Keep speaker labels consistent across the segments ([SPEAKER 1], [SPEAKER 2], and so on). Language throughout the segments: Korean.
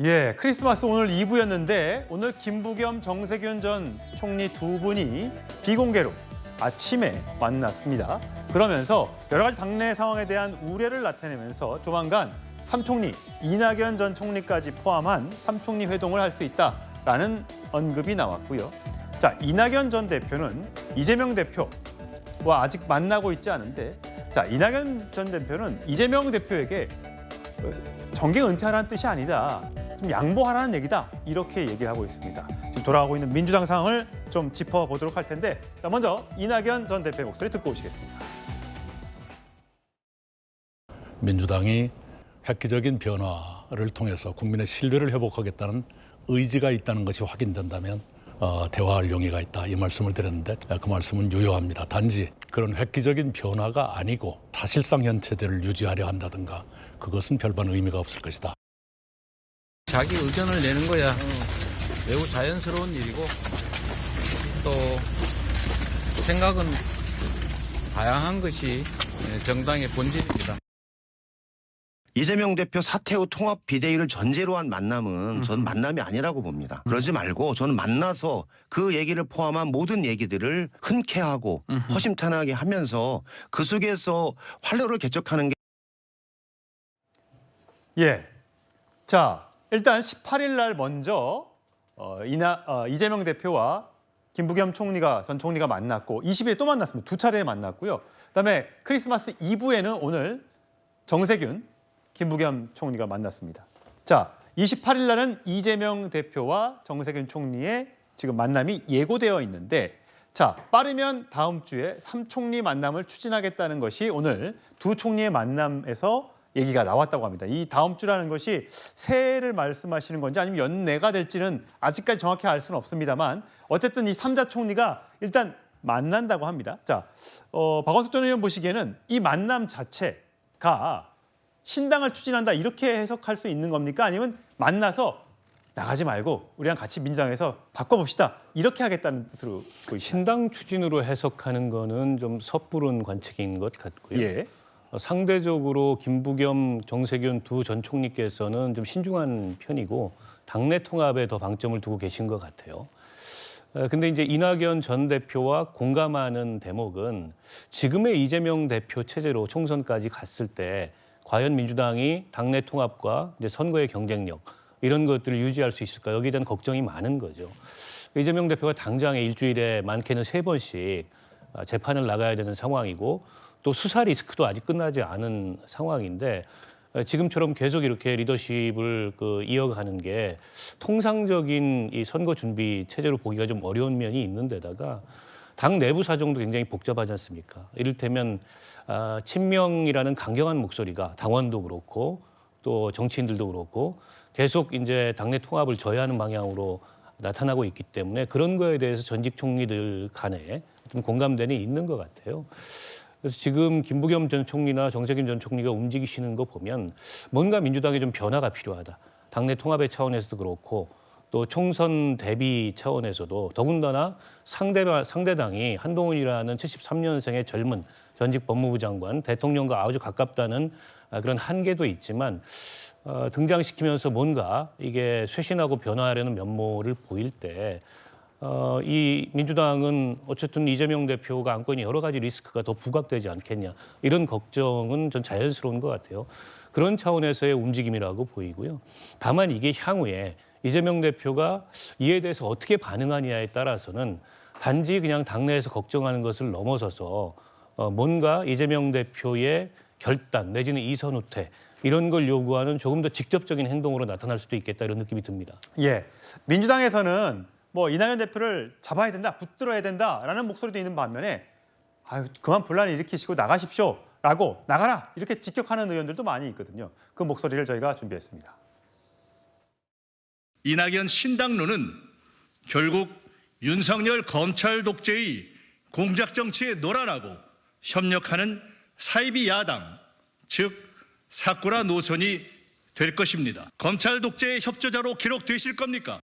[SPEAKER 1] 예, 크리스마스 오늘 2부였는데 오늘 김부겸, 정세균 전 총리 두 분이 비공개로 아침에 만났습니다. 그러면서 여러 가지 당내 상황에 대한 우려를 나타내면서 조만간 3총리, 이낙연 전 총리까지 포함한 3총리 회동을 할 수 있다라는 언급이 나왔고요. 자, 이낙연 전 대표는 이재명 대표와 아직 만나고 있지 않은데, 자, 이낙연 전 대표는 이재명 대표에게 정계 은퇴하라는 뜻이 아니다. 좀 양보하라는 얘기다. 이렇게 얘기를 하고 있습니다. 지금 돌아가고 있는 민주당 상황을 좀 짚어보도록 할 텐데, 자, 먼저 이낙연 전 대표의 목소리 듣고 오시겠습니다.
[SPEAKER 2] 민주당이 획기적인 변화를 통해서 국민의 신뢰를 회복하겠다는 의지가 있다는 것이 확인된다면 대화할 용의가 있다, 이 말씀을 드렸는데 그 말씀은 유효합니다. 단지 그런 획기적인 변화가 아니고 사실상 현 체제를 유지하려 한다든가 그것은 별반 의미가 없을 것이다.
[SPEAKER 3] 자기 의견을 내는 거야 매우 자연스러운 일이고 또 생각은 다양한 것이 정당의 본질입니다.
[SPEAKER 4] 이재명 대표 사퇴 후 통합 비대위를 전제로 한 만남은 저는 만남이 아니라고 봅니다. 그러지 말고 저는 만나서 그 얘기를 포함한 모든 얘기들을 흔쾌하고 허심탄회하게 하면서 그 속에서 활로를 개척하는 게.
[SPEAKER 1] 예, 자, 일단 18일 날 먼저 이재명 대표와 김부겸 전 총리가 만났고 20일에 또 만났습니다. 두 차례 만났고요. 그다음에 크리스마스 이브에는 오늘 정세균, 김부겸 총리가 만났습니다. 자, 28일 날은 이재명 대표와 정세균 총리의 지금 만남이 예고되어 있는데, 자, 빠르면 다음 주에 3총리 만남을 추진하겠다는 것이 오늘 두 총리의 만남에서 얘기가 나왔다고 합니다. 이 다음 주라는 것이 새해를 말씀하시는 건지 아니면 연내가 될지는 아직까지 정확히 알 수는 없습니다만 어쨌든 이 3자 총리가 일단 만난다고 합니다. 자, 박원석 전 의원 보시기에는 이 만남 자체가 신당을 추진한다 이렇게 해석할 수 있는 겁니까? 아니면 만나서 나가지 말고 우리랑 같이 민주당에서 바꿔봅시다 이렇게 하겠다는 뜻으로 보이시나요?
[SPEAKER 5] 신당 추진으로 해석하는 거는 좀 섣부른 관측인 것 같고요.
[SPEAKER 1] 예.
[SPEAKER 5] 상대적으로 김부겸, 정세균 두 전 총리께서는 좀 신중한 편이고 당내 통합에 더 방점을 두고 계신 것 같아요. 근데 이제 이낙연 전 대표와 공감하는 대목은 지금의 이재명 대표 체제로 총선까지 갔을 때 과연 민주당이 당내 통합과 이제 선거의 경쟁력 이런 것들을 유지할 수 있을까, 여기에 대한 걱정이 많은 거죠. 이재명 대표가 당장에 일주일에 많게는 3번씩 재판을 나가야 되는 상황이고 또 수사 리스크도 아직 끝나지 않은 상황인데 지금처럼 계속 이렇게 리더십을 이어가는 게 통상적인 이 선거 준비 체제로 보기가 좀 어려운 면이 있는 데다가 당 내부 사정도 굉장히 복잡하지 않습니까? 이를테면 친명이라는 강경한 목소리가 당원도 그렇고 또 정치인들도 그렇고 계속 이제 당내 통합을 저해하는 방향으로 나타나고 있기 때문에 그런 거에 대해서 전직 총리들 간에 좀 공감대는 있는 것 같아요. 그래서 지금 김부겸 전 총리나 정세균 전 총리가 움직이시는 거 보면 뭔가 민주당에 좀 변화가 필요하다. 당내 통합의 차원에서도 그렇고 또 총선 대비 차원에서도 더군다나 상대당이 한동훈이라는 73년생의 젊은 전직 법무부 장관, 대통령과 아주 가깝다는 그런 한계도 있지만 등장시키면서 뭔가 이게 쇄신하고 변화하려는 면모를 보일 때 이 민주당은 어쨌든 이재명 대표가 안건이 여러 가지 리스크가 더 부각되지 않겠냐, 이런 걱정은 전 자연스러운 것 같아요. 그런 차원에서의 움직임이라고 보이고요. 다만 이게 향후에 이재명 대표가 이에 대해서 어떻게 반응하느냐에 따라서는 단지 그냥 당내에서 걱정하는 것을 넘어서서 뭔가 이재명 대표의 결단 내지는 이선 후퇴 이런 걸 요구하는 조금 더 직접적인 행동으로 나타날 수도 있겠다, 이런 느낌이 듭니다.
[SPEAKER 1] 예, 민주당에서는 뭐 이낙연 대표를 잡아야 된다, 붙들어야 된다라는 목소리도 있는 반면에 그만 분란을 일으키시고 나가십시오라고 나가라 이렇게 직격하는 의원들도 많이 있거든요. 그 목소리를 저희가 준비했습니다.
[SPEAKER 6] 이낙연 신당론은 결국 윤석열 검찰 독재의 공작 정치에 놀아나고 협력하는 사이비 야당, 즉 사꾸라 노선이 될 것입니다. 검찰 독재의 협조자로 기록되실 겁니까?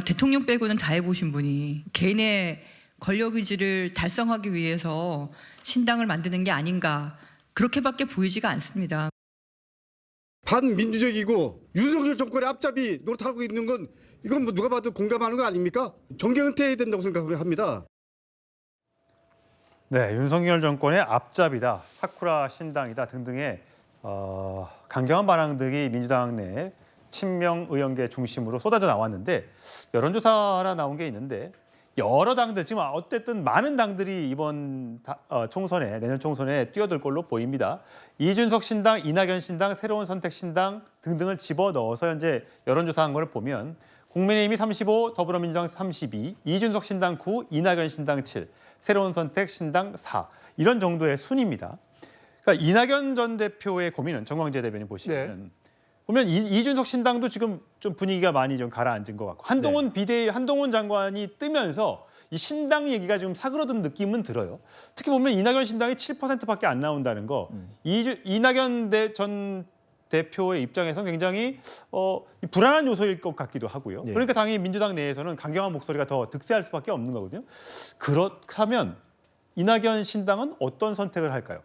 [SPEAKER 7] 대통령 빼고는 다 해보신 분이 개인의 권력 의지를 달성하기 위해서 신당을 만드는 게 아닌가, 그렇게밖에 보이지가 않습니다.
[SPEAKER 8] 반민주적이고 윤석열 정권의 앞잡이 노릇하고 있는 건 이건 뭐 누가 봐도 공감하는 거 아닙니까? 정계 은퇴해야 된다고 생각합니다.
[SPEAKER 1] 네, 윤석열 정권의 앞잡이다, 사쿠라 신당이다 등등의 강경한 반응들이 민주당 내 친명 의원계 중심으로 쏟아져 나왔는데 여론조사 하나 나온 게 있는데 여러 당들 지금 어쨌든 많은 당들이 이번 총선에 내년 총선에 뛰어들 걸로 보입니다. 이준석 신당, 이낙연 신당, 새로운 선택 신당 등등을 집어넣어서 현재 여론조사한 걸 보면 국민의힘이 35, 더불어민주당 32, 이준석 신당 9, 이낙연 신당 7, 새로운 선택 신당 4 이런 정도의 순입니다. 그러니까 이낙연 전 대표의 고민은 정광재 대변인 보시면 보면 이준석 신당도 지금 좀 분위기가 많이 좀 가라앉은 것 같고 한동훈 비대위 한동훈 장관이 뜨면서 이 신당 얘기가 좀 사그러든 느낌은 들어요. 특히 보면 이낙연 신당이 7%밖에 안 나온다는 거 이낙연 전 대표의 입장에서는 굉장히 불안한 요소일 것 같기도 하고요. 그러니까 당연히 민주당 내에서는 강경한 목소리가 더 득세할 수밖에 없는 거거든요. 그렇다면 이낙연 신당은 어떤 선택을 할까요?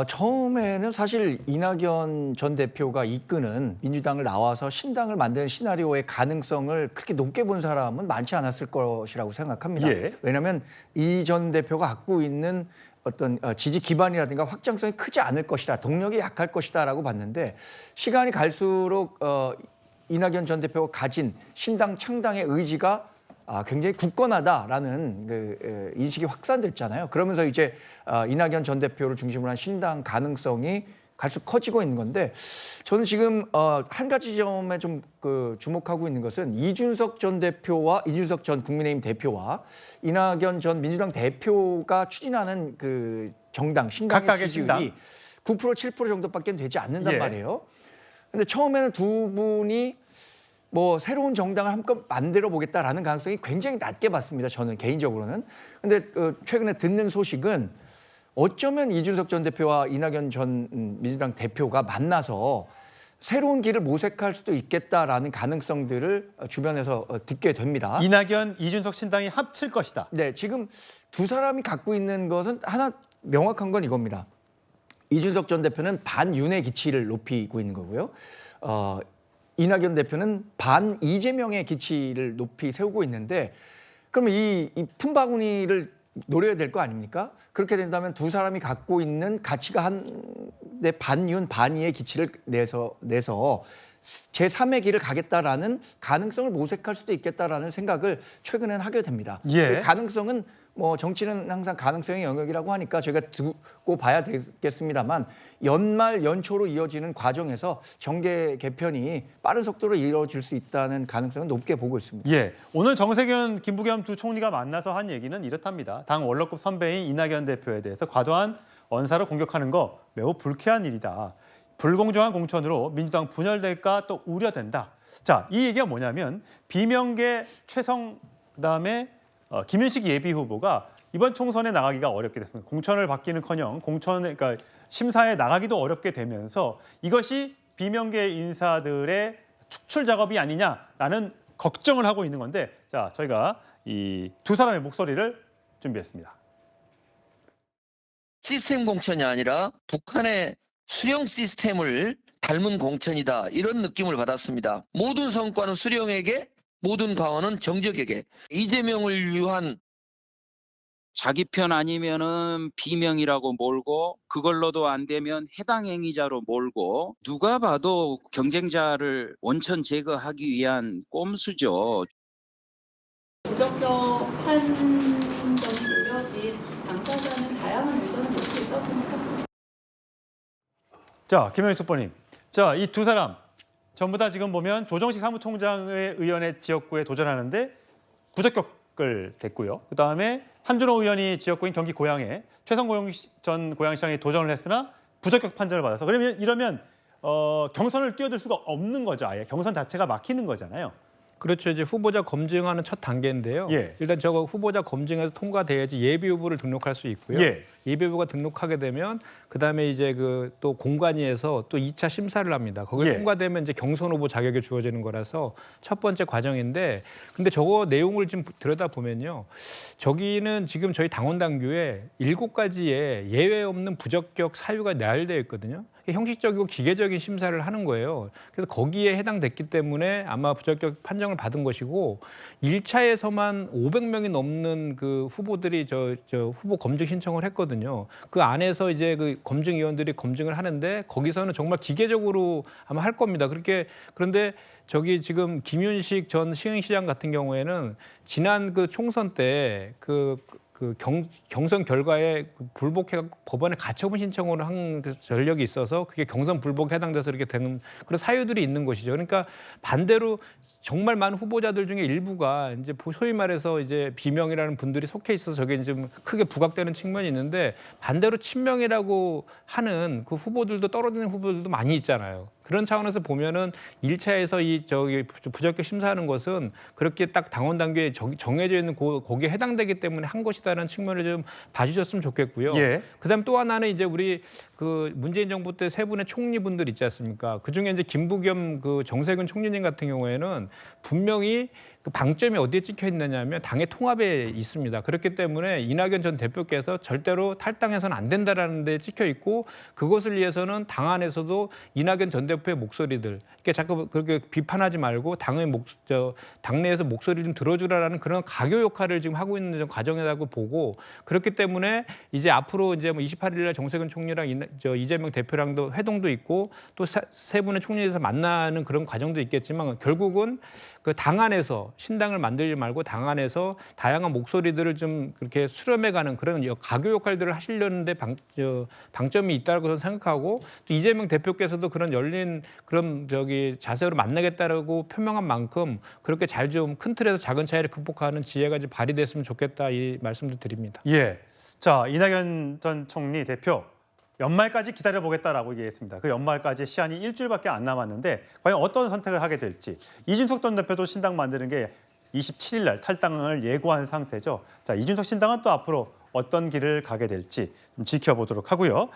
[SPEAKER 9] 처음에는 사실 이낙연 전 대표가 이끄는 민주당을 나와서 신당을 만드는 시나리오의 가능성을 그렇게 높게 본 사람은 많지 않았을 것이라고 생각합니다. 왜냐하면 이 전 대표가 갖고 있는 어떤 지지 기반이라든가 확장성이 크지 않을 것이다, 동력이 약할 것이다라고 봤는데 시간이 갈수록 이낙연 전 대표가 가진 신당 창당의 의지가 굉장히 굳건하다라는 그 인식이 확산됐잖아요. 그러면서 이제 이낙연 전 대표를 중심으로 한 신당 가능성이 갈수록 커지고 있는 건데 저는 지금 한 가지 점에 좀 주목하고 있는 것은 이준석 전 대표와 이준석 전 국민의힘 대표와 이낙연 전 민주당 대표가 추진하는 그 정당 신당의 지지율이 9% 7% 정도밖에 되지 않는단 말이에요. 근데 처음에는 두 분이 뭐 새로운 정당을 한껏 만들어 보겠다라는 가능성이 굉장히 낮게 봤습니다. 저는 개인적으로는. 근데 최근에 듣는 소식은 어쩌면 이준석 전 대표와 이낙연 전 민주당 대표가 만나서 새로운 길을 모색할 수도 있겠다라는 가능성들을 주변에서 듣게 됩니다.
[SPEAKER 1] 이낙연, 이준석 신당이 합칠 것이다.
[SPEAKER 9] 네, 지금 두 사람이 갖고 있는 것은 하나 명확한 건 이겁니다. 이준석 전 대표는 반윤의 기치를 높이고 있는 거고요. 이낙연 대표는 반 이재명의 기치를 높이 세우고 있는데 그러면 이 틈바구니를 노려야 될 거 아닙니까? 그렇게 된다면 두 사람이 갖고 있는 가치가 한데 반윤 반이의 기치를 내서 제3의 길을 가겠다라는 가능성을 모색할 수도 있겠다라는 생각을 최근엔 하게 됩니다. 그 가능성은 뭐 정치는 항상 가능성의 영역이라고 하니까 저희가 두고 봐야 되겠습니다만 연말 연초로 이어지는 과정에서 정계 개편이 빠른 속도로 이루어질 수 있다는 가능성은 높게 보고 있습니다.
[SPEAKER 1] 오늘 정세균, 김부겸 두 총리가 만나서 한 얘기는 이렇답니다. 당 원로급 선배인 이낙연 대표에 대해서 과도한 언사로 공격하는 거 매우 불쾌한 일이다. 불공정한 공천으로 민주당 분열될까 또 우려된다. 자, 이 얘기가 뭐냐면 비명계 최성 그다음에 김윤식 예비 후보가 이번 총선에 나가기가 어렵게 됐습니다. 공천을 받기는커녕 그러니까 심사에 나가기도 어렵게 되면서 이것이 비명계 인사들의 축출 작업이 아니냐라는 걱정을 하고 있는 건데, 자, 저희가 이 두 사람의 목소리를 준비했습니다.
[SPEAKER 10] 시스템 공천이 아니라 북한의 수령 시스템을 닮은 공천이다, 이런 느낌을 받았습니다. 모든 성과는 수령에게, 모든 강화는 정적에게. 이재명을 위한
[SPEAKER 11] 자기 편 아니면은 비명이라고 몰고 그걸로도 안 되면 해당 행위자로 몰고 누가 봐도 경쟁자를 원천 제거하기 위한 꼼수죠.
[SPEAKER 12] 부적격한 점이 노려진 당사자는 다양한 의견을 낼 수 있다고 생각합니다.
[SPEAKER 1] 자, 김영희 수보님. 자, 이 두 사람 전부 다 지금 보면 조정식 사무총장의 의원의 지역구에 도전하는데 부적격을 됐고요. 그다음에 한준호 의원이 지역구인 경기 고양에 최성 전 고양시장에 도전을 했으나 부적격 판정을 받아서 이러면 경선을 뛰어들 수가 없는 거죠. 아예 경선 자체가 막히는 거잖아요.
[SPEAKER 13] 그렇죠. 이제 후보자 검증하는 첫 단계인데요. 일단 저거 후보자 검증에서 통과돼야지 예비 후보를 등록할 수 있고요. 예비 후보가 등록하게 되면 그다음에 이제 또 공관위에서 또 2차 심사를 합니다. 거기에 통과되면 이제 경선 후보 자격이 주어지는 거라서 첫 번째 과정인데, 근데 저거 내용을 좀 들여다 보면요. 저기는 지금 저희 당원 당규에 7가지의 예외 없는 부적격 사유가 나열되어 있거든요. 형식적이고 기계적인 심사를 하는 거예요. 그래서 거기에 해당됐기 때문에 아마 부적격 판정을 받은 것이고 1차에서만 500명이 넘는 그 후보들이 저 후보 검증 신청을 했거든요. 그 안에서 이제 그 검증위원들이 검증을 하는데 거기서는 정말 기계적으로 아마 할 겁니다. 그런데 저기 지금 김윤식 전 시흥시장 같은 경우에는 지난 그 총선 때 경선 결과에 불복해 법원에 가처분 신청을 한 전력이 있어서 그게 경선 불복에 해당돼서 이렇게 되는 그런 사유들이 있는 것이죠. 그러니까 반대로 정말 많은 후보자들 중에 일부가 이제 소위 말해서 이제 비명이라는 분들이 속해 있어서 저게 좀 크게 부각되는 측면이 있는데 반대로 친명이라고 하는 그 후보들도 떨어지는 후보들도 많이 있잖아요. 그런 차원에서 보면은 1차에서 저기 부적격 심사하는 것은 그렇게 딱 당원 단계에 정해져 있는 거기에 해당되기 때문에 한 것이다라는 측면을 좀 봐주셨으면 좋겠고요.
[SPEAKER 1] 예.
[SPEAKER 13] 그다음 또 하나는 이제 우리 그 문재인 정부 때 세 분의 총리분들 있지 않습니까? 그 중에 이제 김부겸 그 정세균 총리님 같은 경우에는 분명히 그 방점이 어디에 찍혀 있느냐면 당의 통합에 있습니다. 그렇기 때문에 이낙연 전 대표께서 절대로 탈당해서는 안 된다라는 데 찍혀 있고 그것을 위해서는 당 안에서도 이낙연 전 대표의 목소리들 이렇게 자꾸 그렇게 비판하지 말고 당내에서 목소리를 좀 들어주라라는 그런 가교 역할을 지금 하고 있는 과정이라고 보고 그렇기 때문에 이제 앞으로 이제 뭐 28일 날 정세균 총리랑 이재명 대표랑도 회동도 있고 또 세 분의 총리에서 만나는 그런 과정도 있겠지만 결국은 그 당 안에서 신당을 만들지 말고 당 안에서 다양한 목소리들을 좀 그렇게 수렴해가는 그런 가교 역할들을 하시려는데 방점이 있다고 저는 생각하고 또 이재명 대표께서도 그런 열린 그런 자세로 만나겠다라고 표명한 만큼 그렇게 잘 좀 큰 틀에서 작은 차이를 극복하는 지혜가 좀 발휘됐으면 좋겠다 이 말씀도 드립니다.
[SPEAKER 1] 예. 자, 이낙연 전 총리 대표 연말까지 기다려보겠다라고 얘기했습니다. 그 연말까지 시한이 일주일밖에 안 남았는데 과연 어떤 선택을 하게 될지. 이준석 전 대표도 신당 만드는 게 27일 날 탈당을 예고한 상태죠. 자, 이준석 신당은 또 앞으로 어떤 길을 가게 될지 좀 지켜보도록 하고요.